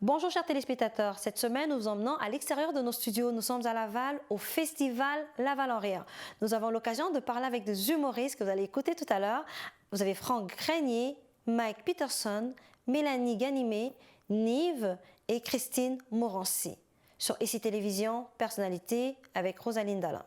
Bonjour chers téléspectateurs, cette semaine nous vous emmenons à l'extérieur de nos studios. Nous sommes à Laval au festival Laval en Rire. Nous avons l'occasion de parler avec des humoristes que vous allez écouter tout à l'heure. Vous avez Franck Grenier, Mike Peterson, Mélanie Ganimé, Nive et Christine Morancy. Sur ICI Télévision, personnalité avec Rosaline Dalin.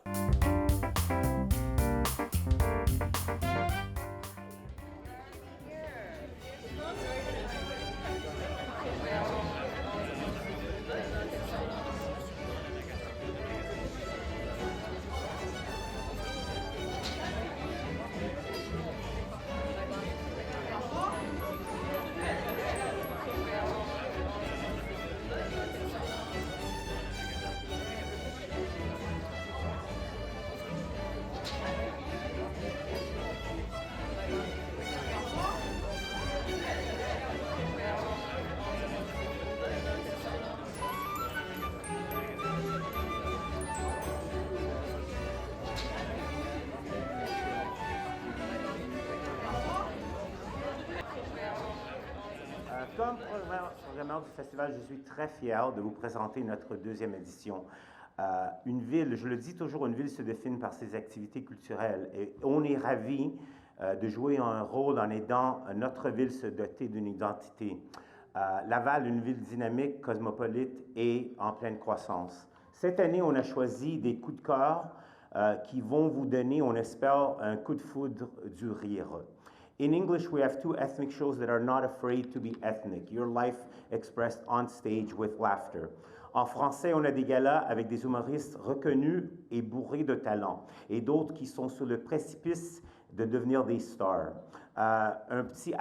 Comme programmeur du festival, je suis très fier de vous présenter notre deuxième édition. Une ville, je le dis toujours, une ville se définit par ses activités culturelles et on est ravis de jouer un rôle en aidant notre ville se doter d'une identité. Laval, une ville dynamique, cosmopolite et en pleine croissance. Cette année, on a choisi des coups de cœur qui vont vous donner, on espère, un coup de foudre du rire. In English, we have two ethnic shows that are not afraid to be ethnic. Your life expressed on stage with laughter. En français, on a des galas avec des humoristes reconnus et bourrés de talent, et d'autres qui sont sur le précipice de devenir des stars. Un petit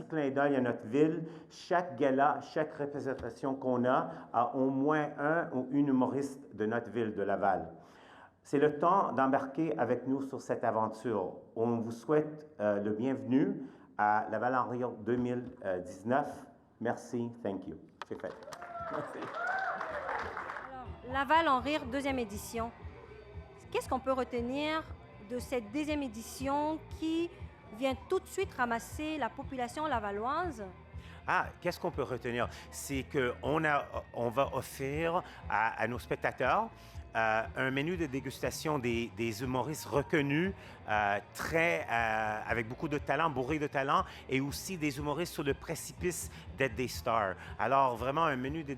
clin d'œil à notre ville. Chaque gala, chaque représentation qu'on a au moins un ou une humoriste de notre ville de Laval. C'est le temps d'embarquer avec nous sur cette aventure. On vous souhaite le bienvenu à Laval en Rire 2019. Merci, thank you. C'est fait. Merci. Alors, Laval en Rire, deuxième édition. Qu'est-ce qu'on peut retenir de cette deuxième édition qui vient tout de suite ramasser la population lavalloise? Qu'est-ce qu'on peut retenir? C'est qu'on va offrir à nos spectateurs un menu de dégustation des humoristes reconnus, avec beaucoup de talent, bourrés de talent, et aussi des humoristes sur le précipice d'être des stars. Alors, vraiment un menu de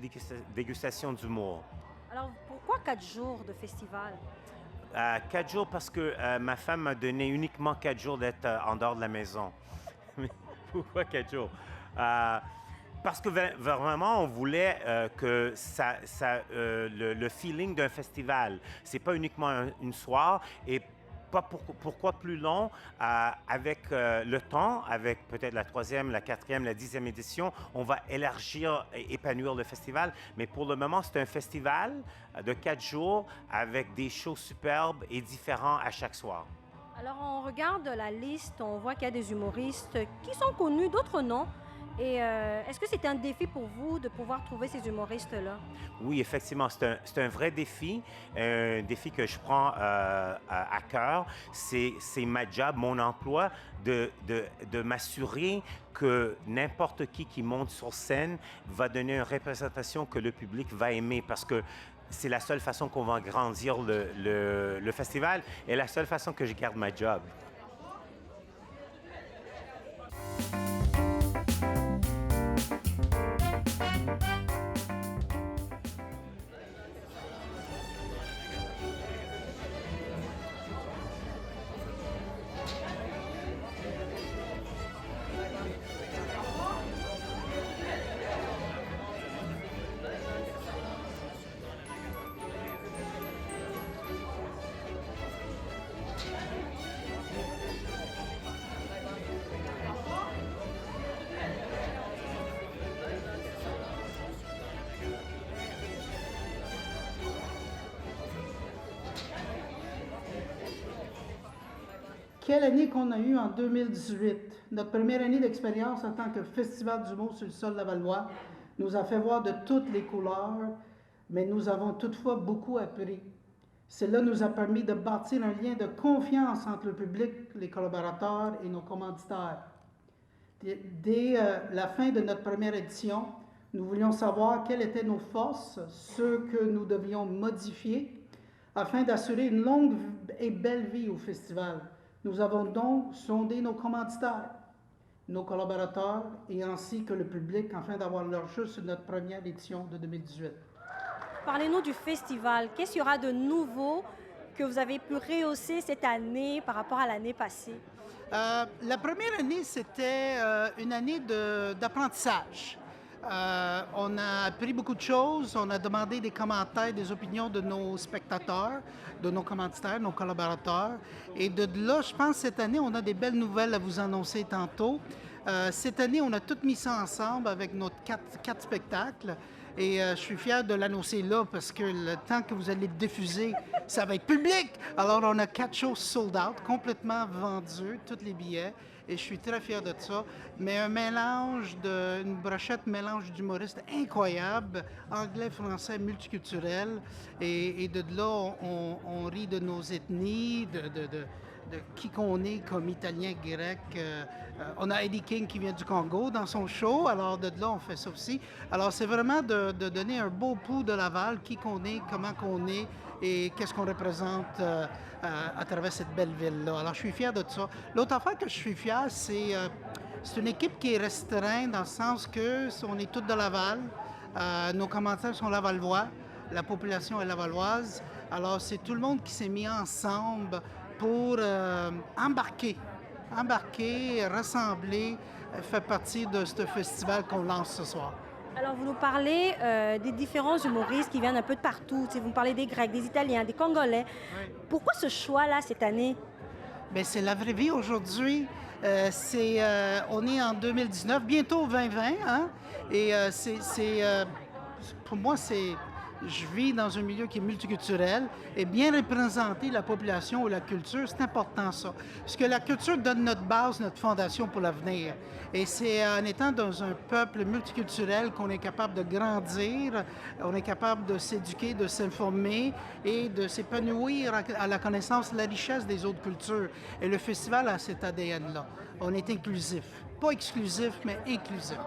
dégustation d'humour. Alors, pourquoi 4 jours de festival? 4 jours parce que ma femme m'a donné uniquement 4 jours d'être en dehors de la maison. Mais pourquoi 4 jours? Parce que vraiment, on voulait que le feeling d'un festival, c'est pas uniquement une soirée et pas pourquoi plus long, avec le temps, avec peut-être la 3e, la 4e, la 10e édition, on va élargir et épanouir le festival. Mais pour le moment, c'est un festival de 4 jours avec des shows superbes et différents à chaque soir. Alors, on regarde la liste, on voit qu'il y a des humoristes qui sont connus, d'autres non. Et est-ce que c'est un défi pour vous de pouvoir trouver ces humoristes-là? Oui, effectivement, c'est un vrai défi, un défi que je prends à cœur. C'est ma job, mon emploi, de m'assurer que n'importe qui monte sur scène va donner une représentation que le public va aimer parce que c'est la seule façon qu'on va grandir le festival et la seule façon que je garde ma job. Quelle année qu'on a eue en 2018. Notre première année d'expérience en tant que festival d'humour sur le sol lavallois nous a fait voir de toutes les couleurs, mais nous avons toutefois beaucoup appris. Cela nous a permis de bâtir un lien de confiance entre le public, les collaborateurs et nos commanditaires. Dès la fin de notre première édition, Nous voulions savoir quelles étaient nos forces, ce que nous devions modifier afin d'assurer une longue et belle vie au festival. Nous avons donc sondé nos commanditaires, nos collaborateurs et ainsi que le public afin d'avoir leur jeu sur notre première édition de 2018. Parlez-nous du festival. Qu'est-ce qu'il y aura de nouveau que vous avez pu rehausser cette année par rapport à l'année passée? La première année, c'était une année d'apprentissage. On a appris beaucoup de choses, on a demandé des commentaires, des opinions de nos spectateurs, de nos commanditaires, nos collaborateurs. Et de là, je pense, cette année, on a des belles nouvelles à vous annoncer tantôt. Cette année, on a tout mis ça ensemble avec nos quatre spectacles. Et je suis fier de l'annoncer là parce que le temps que vous allez diffuser, ça va être public. Alors, on a 4 shows sold out, complètement vendus, tous les billets. Et je suis très fier de ça. Mais un mélange une brochette mélange d'humoristes incroyable, anglais, français, multiculturel. Et de là, on rit de nos ethnies, de qui qu'on est comme italien, grec. On a Eddie King qui vient du Congo dans son show, alors de là, on fait ça aussi. Alors, c'est vraiment de donner un beau pouls de Laval, qui qu'on est, comment qu'on est et qu'est-ce qu'on représente à travers cette belle ville-là. Alors, je suis fier de ça. L'autre affaire que je suis fier, c'est une équipe qui est restreinte dans le sens que on est tous de Laval. Nos commentaires sont lavallois. La population est lavalloise. Alors, c'est tout le monde qui s'est mis ensemble pour embarquer, rassembler, faire partie de ce festival qu'on lance ce soir. Alors, vous nous parlez des différents humoristes qui viennent un peu de partout. Vous me parlez des Grecs, des Italiens, des Congolais. Oui. Pourquoi ce choix-là cette année? Bien, c'est la vraie vie aujourd'hui. On est en 2019, bientôt 2020. Hein? Et pour moi, je vis dans un milieu qui est multiculturel et bien représenter la population ou la culture, c'est important ça. Parce que la culture donne notre base, notre fondation pour l'avenir. Et c'est en étant dans un peuple multiculturel qu'on est capable de grandir, on est capable de s'éduquer, de s'informer et de s'épanouir à la connaissance de la richesse des autres cultures. Et le festival a cet ADN-là. On est inclusif. Pas exclusif, mais inclusif.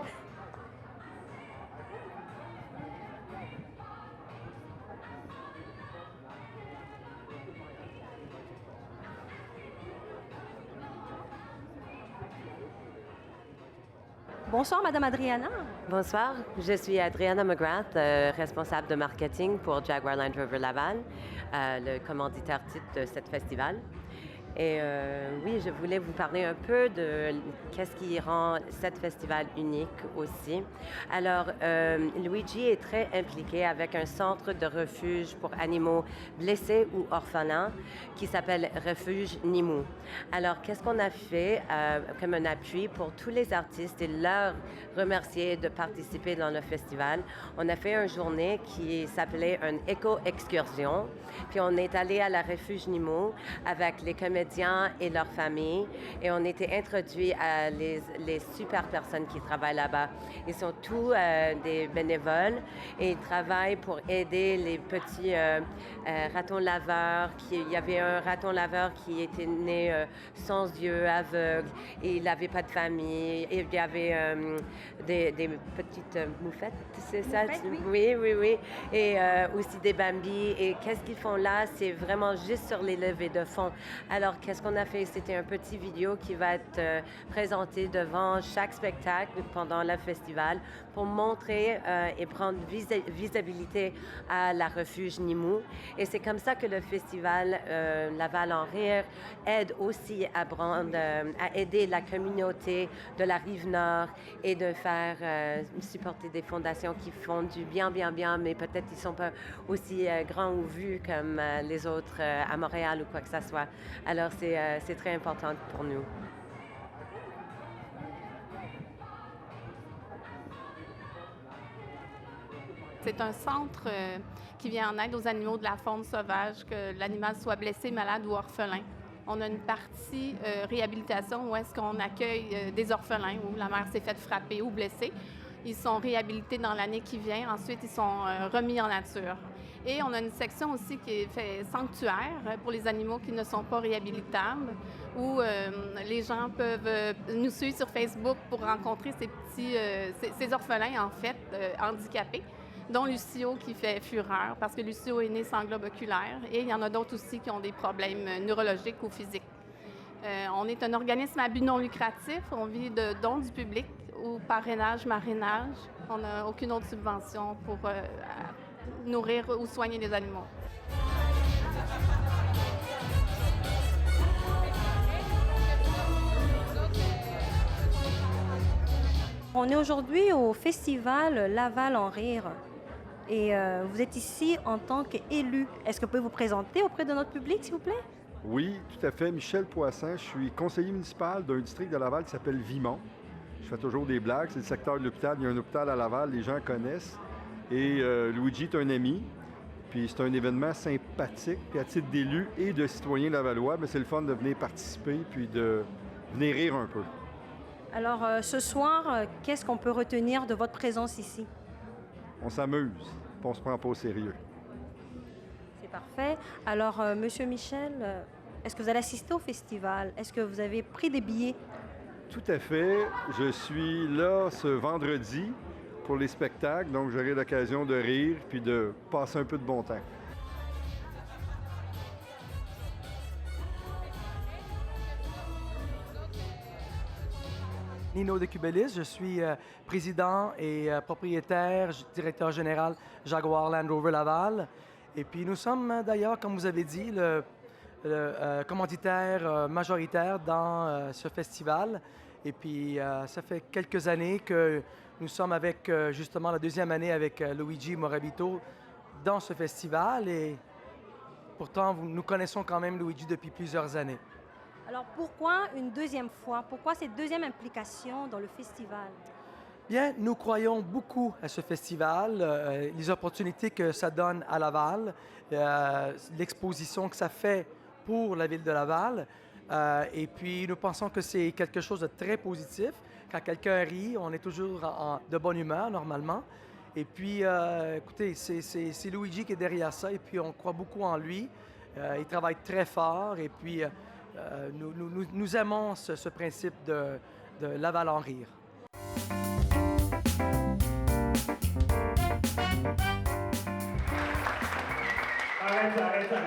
Bonsoir, Madame Adriana. Bonsoir, je suis Adriana McGrath, responsable de marketing pour Jaguar Land Rover Laval, le commanditaire titre de ce festival. Et oui, je voulais vous parler un peu de qu'est-ce qui rend ce festival unique aussi. Alors, Luigi est très impliqué avec un centre de refuge pour animaux blessés ou orphelins qui s'appelle Refuge Nimou. Alors, qu'est-ce qu'on a fait comme un appui pour tous les artistes et leur remercier de participer dans le festival? On a fait une journée qui s'appelait une éco-excursion. Puis on est allé à la Refuge Nimou avec les comédiens et leurs familles et on était introduits à les super personnes qui travaillent là-bas. Ils sont tous des bénévoles et ils travaillent pour aider les petits ratons laveurs. Il y avait un raton laveur qui était né sans yeux, aveugle, et il n'avait pas de famille. Et il y avait des petites moufettes, c'est ça? Oui. Et aussi des bambis. Et qu'est-ce qu'ils font là? C'est vraiment juste sur les levées de fonds. Alors, qu'est-ce qu'on a fait? C'était un petit vidéo qui va être présenté devant chaque spectacle pendant le festival pour montrer et prendre visibilité à la Refuge Nimou. Et c'est comme ça que le festival Laval en Rire aide aussi à aider la communauté de la Rive-Nord et de faire supporter des fondations qui font du bien, mais peut-être ils ne sont pas aussi grands ou vus comme les autres à Montréal ou quoi que ce soit. Alors, c'est très important pour nous. C'est un centre qui vient en aide aux animaux de la faune sauvage, que l'animal soit blessé, malade ou orphelin. On a une partie réhabilitation où est-ce qu'on accueille des orphelins où la mère s'est faite frapper ou blesser. Ils sont réhabilités dans l'année qui vient. Ensuite, ils sont remis en nature. Et on a une section aussi qui est fait sanctuaire pour les animaux qui ne sont pas réhabilitables, où les gens peuvent nous suivre sur Facebook pour rencontrer ces orphelins, en fait, handicapés, dont Lucio qui fait fureur, parce que Lucio est né sans globe oculaire, et il y en a d'autres aussi qui ont des problèmes neurologiques ou physiques. On est un organisme à but non lucratif, on vit de dons du public ou parrainage, marrainage. On n'a aucune autre subvention pour nourrir ou soigner les animaux. On est aujourd'hui au festival Laval en rire et vous êtes ici en tant qu'élu. Est-ce que vous pouvez vous présenter auprès de notre public, s'il vous plaît? Oui, tout à fait. Michel Poisson, je suis conseiller municipal d'un district de Laval qui s'appelle Vimont. Je fais toujours des blagues, c'est le secteur de l'hôpital. Il y a un hôpital à Laval, les gens connaissent. Et Luigi est un ami, puis c'est un événement sympathique. Puis à titre d'élu et de citoyen lavallois, mais c'est le fun de venir participer puis de venir rire un peu. Alors, ce soir, qu'est-ce qu'on peut retenir de votre présence ici? On s'amuse, puis on se prend pas au sérieux. C'est parfait. Alors, Monsieur Michel, est-ce que vous allez assister au festival? Est-ce que vous avez pris des billets? Tout à fait. Je suis là ce vendredi pour les spectacles, donc j'aurai l'occasion de rire puis de passer un peu de bon temps. Nino de Cubelis, je suis président et propriétaire, directeur général Jaguar Land Rover Laval. Et puis nous sommes d'ailleurs, comme vous avez dit, le commanditaire majoritaire dans ce festival. Et puis ça fait quelques années que nous sommes avec justement la deuxième année avec Luigi Morabito dans ce festival. Et pourtant, nous connaissons quand même Luigi depuis plusieurs années. Alors, pourquoi une deuxième fois? Pourquoi cette deuxième implication dans le festival? Bien, nous croyons beaucoup à ce festival, les opportunités que ça donne à Laval, l'exposition que ça fait pour la ville de Laval. Et puis, nous pensons que c'est quelque chose de très positif. Quand quelqu'un rit, on est toujours de bonne humeur, normalement. Et puis, écoutez, c'est Luigi qui est derrière ça, et puis on croit beaucoup en lui. Il travaille très fort, et puis nous aimons ce principe de Laval en rire. Arrête ça.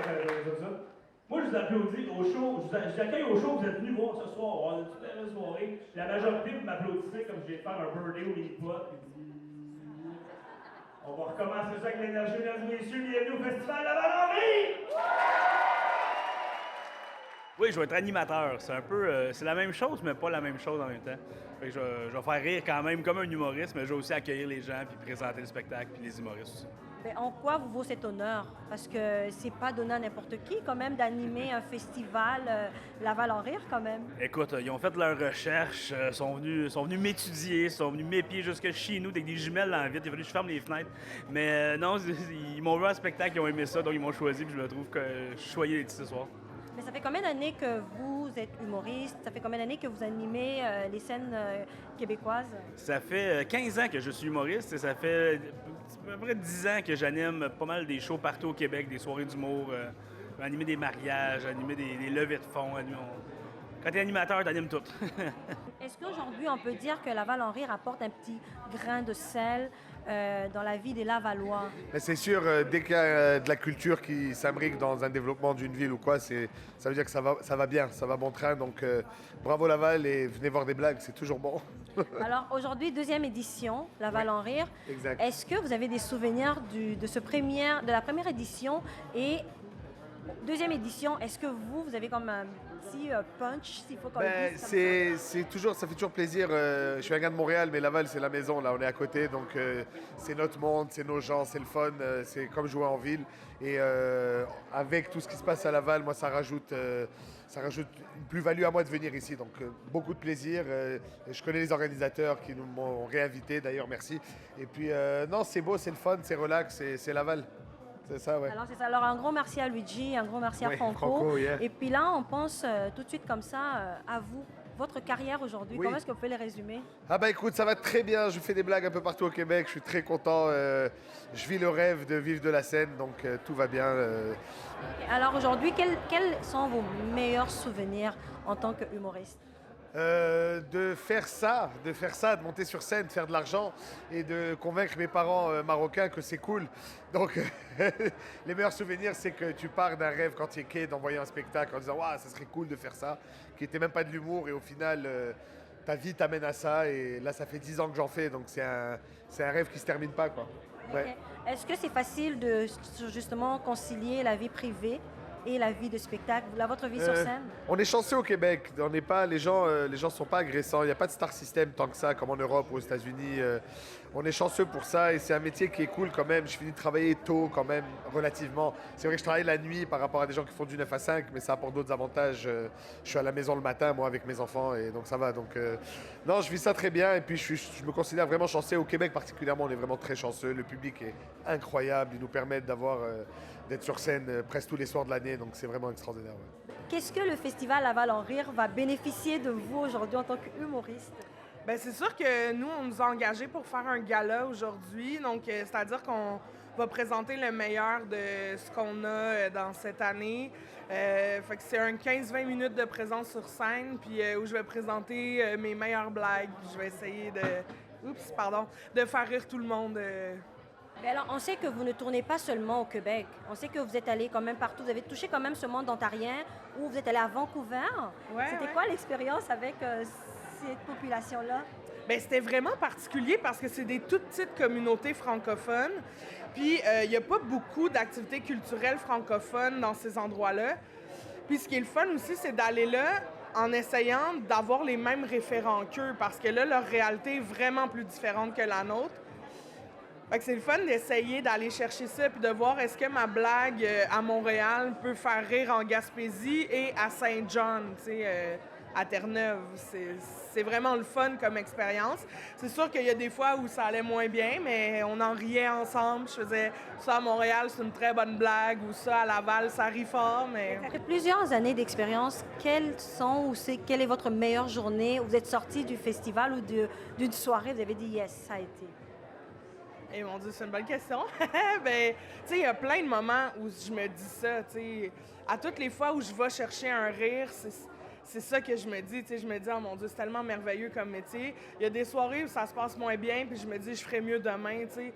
Moi, je vous applaudis au show. Je vous accueille au show. Vous êtes venus voir ce soir. On a toute la belle soirée. La majorité, vous m'applaudissez comme je vais faire un birthday au mini-pot. On va recommencer ça avec l'énergie, mesdames et messieurs. Bienvenue au Festival Laval-en-Rire! Oui, je vais être animateur. C'est un peu... c'est la même chose, mais pas la même chose en même temps. Fait que je vais faire rire quand même comme un humoriste, mais je vais aussi accueillir les gens, puis présenter le spectacle, puis les humoristes aussi. Mais en quoi vous vaut cet honneur? Parce que c'est pas donné à n'importe qui, quand même, d'animer un festival Laval en rire, quand même. Écoute, ils ont fait leur recherche, sont venus m'étudier, sont venus m'épier jusque chez nous avec des jumelles dans la vitre. Il a fallu que je ferme les fenêtres. Mais non, ils m'ont vu un spectacle, ils ont aimé ça, donc ils m'ont choisi, puis je me trouve que je suis choyé d'être ici ce soir. Mais ça fait combien d'années que vous êtes humoriste? Ça fait combien d'années que vous animez les scènes québécoises? Ça fait 15 ans que je suis humoriste et ça fait à peu près 10 ans que j'anime pas mal des shows partout au Québec, des soirées d'humour, animer des mariages, animer des levées de fonds. Quand t'es animateur, t'animes tout. Est-ce qu'aujourd'hui, on peut dire que Laval en rire apporte un petit grain de sel dans la vie des Lavallois? C'est sûr, dès qu'il y a de la culture qui s'imbrique dans un développement d'une ville ou quoi, ça veut dire que ça va bien, ça va bon train. Donc bravo Laval et venez voir des blagues, c'est toujours bon. Alors aujourd'hui, deuxième édition, Laval en rire. Exact. Est-ce que vous avez des souvenirs de la première édition et deuxième édition? Est-ce que vous avez comme un petit punch, s'il faut qu'on le dise ça fait toujours plaisir. Je suis un gars de Montréal, mais Laval, c'est la maison. Là, on est à côté, donc c'est notre monde, c'est nos gens, c'est le fun. C'est comme jouer en ville. Et avec tout ce qui se passe à Laval, moi, ça rajoute une plus-value à moi de venir ici. Donc, beaucoup de plaisir. Je connais les organisateurs qui nous m'ont réinvité, d'ailleurs, merci. Et puis, non, c'est beau, c'est le fun, c'est relax, c'est Laval. C'est ça, ouais. Alors, c'est ça. Alors, un gros merci à Luigi, un gros merci à Franco. Franco, yeah. Et puis là, on pense tout de suite comme ça à vous. votre carrière aujourd'hui. Oui. Comment est-ce que vous pouvez les résumer? Ah bah écoute, ça va très bien, je fais des blagues un peu partout au Québec, je suis très content, je vis le rêve de vivre de la scène, donc tout va bien. Alors aujourd'hui, quels sont vos meilleurs souvenirs en tant qu'humoriste? De faire ça, de monter sur scène, de faire de l'argent et de convaincre mes parents marocains que c'est cool. Donc, les meilleurs souvenirs, c'est que tu pars d'un rêve quand tu es quai d'envoyer un spectacle en disant « Waouh, ça serait cool de faire ça », qui n'était même pas de l'humour et au final, ta vie t'amène à ça et là, ça fait 10 ans que j'en fais, donc c'est un rêve qui se termine pas, quoi. Ouais. Ok. Est-ce que c'est facile de justement concilier la vie privée et la vie de spectacle, votre vie sur scène? On est chanceux au Québec. On n'est pas, les gens sont pas agressants. Il n'y a pas de star system tant que ça, comme en Europe ou aux États-Unis. On est chanceux pour ça et c'est un métier qui est cool quand même. Je finis de travailler tôt quand même, relativement. C'est vrai que je travaille la nuit par rapport à des gens qui font du 9 à 5, mais ça apporte d'autres avantages. Je suis à la maison le matin, moi, avec mes enfants et donc ça va. Donc, non, je vis ça très bien et puis je me considère vraiment chanceux. Au Québec particulièrement, on est vraiment très chanceux. Le public est incroyable. Ils nous permettent d'être sur scène presque tous les soirs de l'année, donc c'est vraiment extraordinaire. Ouais. Qu'est-ce que le festival Laval en Rire va bénéficier de vous aujourd'hui en tant qu'humoriste? Bien, c'est sûr que nous, on nous a engagés pour faire un gala aujourd'hui, donc c'est-à-dire qu'on va présenter le meilleur de ce qu'on a dans cette année. Fait que c'est un 15-20 minutes de présence sur scène, puis où je vais présenter mes meilleures blagues. Je vais essayer de faire rire tout le monde. Mais alors, on sait que vous ne tournez pas seulement au Québec. On sait que vous êtes allé quand même partout. Vous avez touché quand même ce monde ontarien où vous êtes allé à Vancouver. Ouais, C'était ouais. quoi l'expérience avec cette population-là? Bien, c'était vraiment particulier parce que c'est des toutes petites communautés francophones. Puis, il n'y a pas beaucoup d'activités culturelles francophones dans ces endroits-là. Puis, ce qui est le fun aussi, c'est d'aller là en essayant d'avoir les mêmes référents qu'eux parce que là, leur réalité est vraiment plus différente que la nôtre. Fait que c'est le fun d'essayer d'aller chercher ça puis de voir est-ce que ma blague à Montréal peut faire rire en Gaspésie et à Saint-John, tu sais, à Terre-Neuve. C'est vraiment le fun comme expérience. C'est sûr qu'il y a des fois où ça allait moins bien, mais on en riait ensemble. Je faisais ça à Montréal, c'est une très bonne blague, ou ça à Laval, ça rit fort, mais... Après plusieurs années d'expérience, quelle est votre meilleure journée? Vous êtes sorti du festival ou d'une soirée, vous avez dit « yes, ça a été ». Eh mon Dieu, c'est une bonne question. Ben, tu sais, il y a plein de moments où je me dis ça, tu sais. À toutes les fois où je vais chercher un rire, c'est ça que je me dis, tu sais. Je me dis, oh mon Dieu, c'est tellement merveilleux comme métier. Il y a des soirées où ça se passe moins bien, puis je me dis, je ferai mieux demain, tu sais.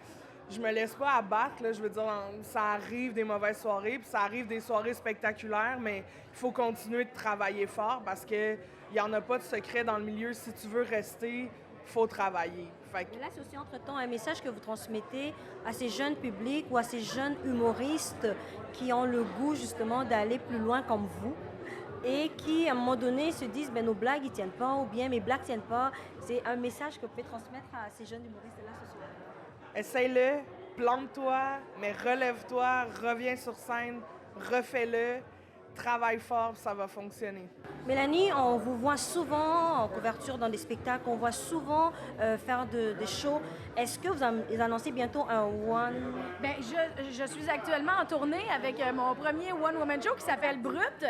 Je me laisse pas abattre, là. Je veux dire, ça arrive des mauvaises soirées, puis ça arrive des soirées spectaculaires, mais il faut continuer de travailler fort parce qu'il n'y en a pas de secret dans le milieu. Si tu veux rester, il faut travailler. Et là, c'est aussi entre-temps un message que vous transmettez à ces jeunes publics ou à ces jeunes humoristes qui ont le goût justement d'aller plus loin comme vous et qui, à un moment donné, se disent nos blagues, ils tiennent pas ou bien mes blagues tiennent pas. C'est un message que vous pouvez transmettre à ces jeunes humoristes-là ce soir. Essaye-le, plante-toi, mais relève-toi, reviens sur scène, refais-le, travaille fort, ça va fonctionner. Mélanie, on vous voit souvent en couverture dans des spectacles, on voit souvent faire des shows. Est-ce que vous annoncez bientôt un one? Bien, je suis actuellement en tournée avec mon premier one-woman show qui s'appelle Brut.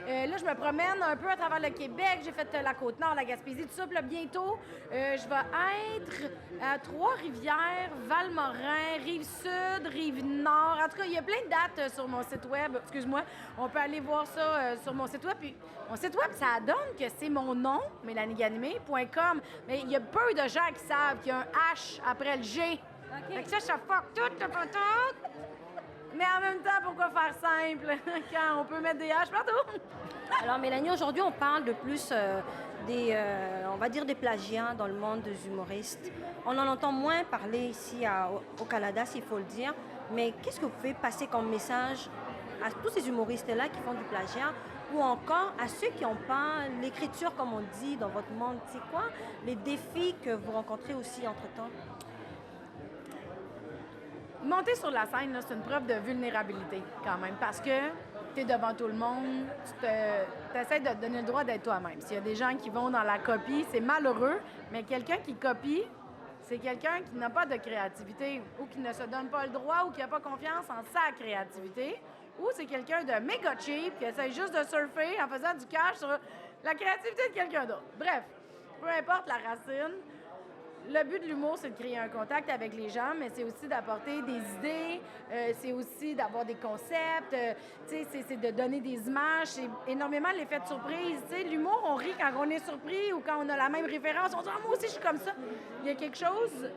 Là, je me promène un peu à travers le Québec. J'ai fait la Côte-Nord, la Gaspésie, tout ça. Puis là, bientôt, je vais être à Trois-Rivières, Val-Morin, Rive-Sud, Rive-Nord. En tout cas, il y a plein de dates sur mon site web. Excuse-moi, on peut aller voir ça sur mon site web. Puis mon site web, ça donne que c'est mon nom, mélaniegagné.com. Mais il y a peu de gens qui savent qu'il y a un H après le G. Okay. Fait que ça fuck tout. Mais en même temps, pourquoi faire simple quand on peut mettre des H partout? Alors, Mélanie, aujourd'hui, on parle de plus on va dire des plagiats dans le monde des humoristes. On en entend moins parler ici au Canada, s'il faut le dire. Mais qu'est-ce que vous pouvez passer comme message à tous ces humoristes-là qui font du plagiat ou encore à ceux qui n'ont pas l'écriture, comme on dit, dans votre monde? C'est quoi les défis que vous rencontrez aussi entre-temps? Monter sur la scène, là, c'est une preuve de vulnérabilité quand même parce que tu es devant tout le monde, tu essaies de te donner le droit d'être toi-même. S'il y a des gens qui vont dans la copie, c'est malheureux, mais quelqu'un qui copie, c'est quelqu'un qui n'a pas de créativité ou qui ne se donne pas le droit ou qui n'a pas confiance en sa créativité. ou c'est quelqu'un de méga cheap qui essaie juste de surfer en faisant du cash sur la créativité de quelqu'un d'autre. Bref, peu importe la racine, le but de l'humour, c'est de créer un contact avec les gens, mais c'est aussi d'apporter des idées, c'est aussi d'avoir des concepts, c'est de donner des images, c'est énormément l'effet de surprise. L'humour, on rit quand on est surpris ou quand on a la même référence, on dit « Ah, moi aussi, je suis comme ça ». Il y a quelque chose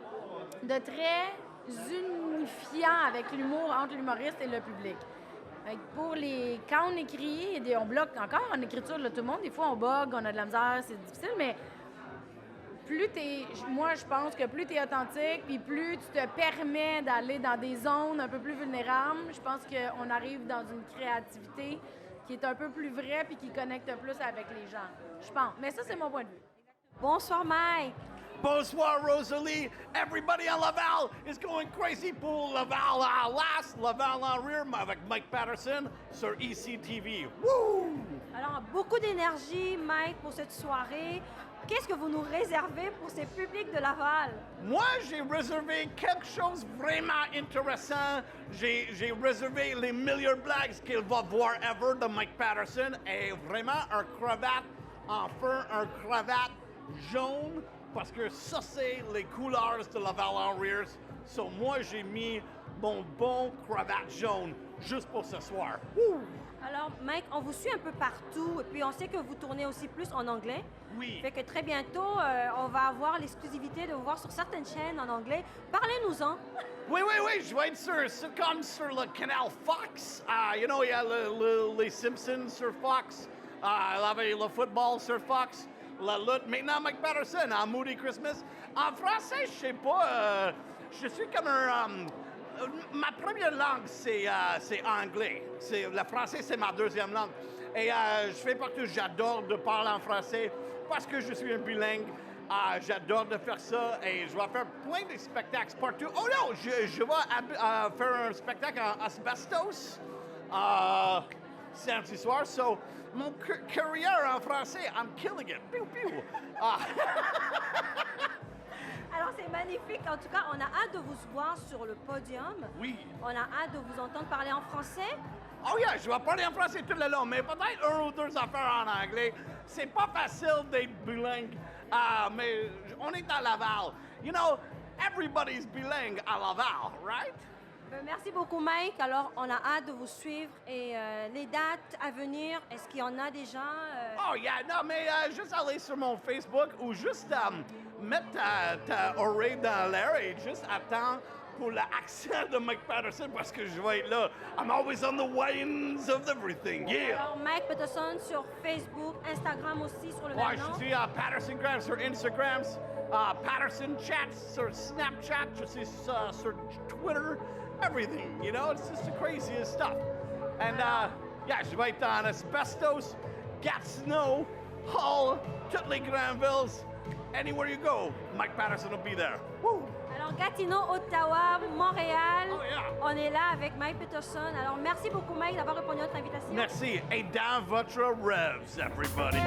de très unifiant avec l'humour entre l'humoriste et le public. Quand on écrit, on bloque encore en écriture, là, tout le monde, des fois on bug, on a de la misère, c'est difficile, mais moi, je pense que plus tu es authentique, puis plus tu te permets d'aller dans des zones un peu plus vulnérables, je pense qu'on arrive dans une créativité qui est un peu plus vraie puis qui connecte plus avec les gens. Je pense. Mais ça, c'est mon point de vue. Bonsoir, Mike. Bonsoir, Rosalie. Everybody à Laval is going crazy pour Laval à last, Laval en rire avec Mike Patterson sur ECTV. Woo! Alors, beaucoup d'énergie, Mike, pour cette soirée. Qu'est-ce que vous nous réservez pour ces publics de Laval? Moi, j'ai réservé quelque chose de vraiment intéressant. J'ai réservé les meilleures blagues qu'il va voir ever de Mike Patterson et vraiment un cravate en fur, un cravate jaune, parce que ça, c'est les couleurs de Laval en rire. So, moi, j'ai mis mon bon cravate jaune juste pour ce soir. Woo! Alors, Mike, on vous suit un peu partout, et puis on sait que vous tournez aussi plus en anglais. Oui. Fait que très bientôt, on va avoir l'exclusivité de vous voir sur certaines chaînes en anglais. Parlez-nous-en. Oui, je vais être comme sur le canal Fox. You know, il y a les Simpsons sur Fox. Il y avait le football sur Fox. La lutte. Maintenant, Mike Patterson, en Moody Christmas. En français, je sais pas. Je suis comme un... ma première langue, c'est anglais. Le français, c'est ma deuxième langue. Et je fais partout, j'adore de parler en français parce que je suis un bilingue. J'adore de faire ça et je vais faire plein de spectacles partout. Oh non, je vais faire un spectacle en Asbestos samedi soir. So, mon carrière en français, I'm killing it. Pew, pew. Alors, c'est magnifique. En tout cas, on a hâte de vous voir sur le podium. Oui. On a hâte de vous entendre parler en français. Oh yeah, je vais parler en français tout le long, mais peut-être un ou deux affaires en anglais. C'est pas facile d'être bilingue, mais on est à Laval. You know, everybody's bilingue à Laval, right? Merci beaucoup, Mike. Alors, on a hâte de vous suivre. Et les dates à venir, est-ce qu'il y en a déjà? Oh yeah, non, mais juste aller sur mon Facebook ou juste mettre ta oreille dans l'air et juste attendre pour l'accent de Mike Patterson parce que je vais être là. I'm always on the winds of everything, yeah! Alors, Mike Patterson sur Facebook, Instagram aussi sur le Ouais, même nom. je suis Pattersongram sur Instagram, Patterson Chats sur Snapchat, je suis sur Twitter, everything, you know, it's just the craziest stuff. And yeah, je vais être en Asbestos, Gatineau, Hull, toutes les grandes villes. Anywhere you go, Mike Patterson will be there. Woo! Alors, Gatineau, Ottawa, Montréal, Oh, yeah. on est là avec Mike Patterson. Alors, merci beaucoup, Mike, d'avoir répondu à notre invitation. Merci. Et dans votre rêves, everybody.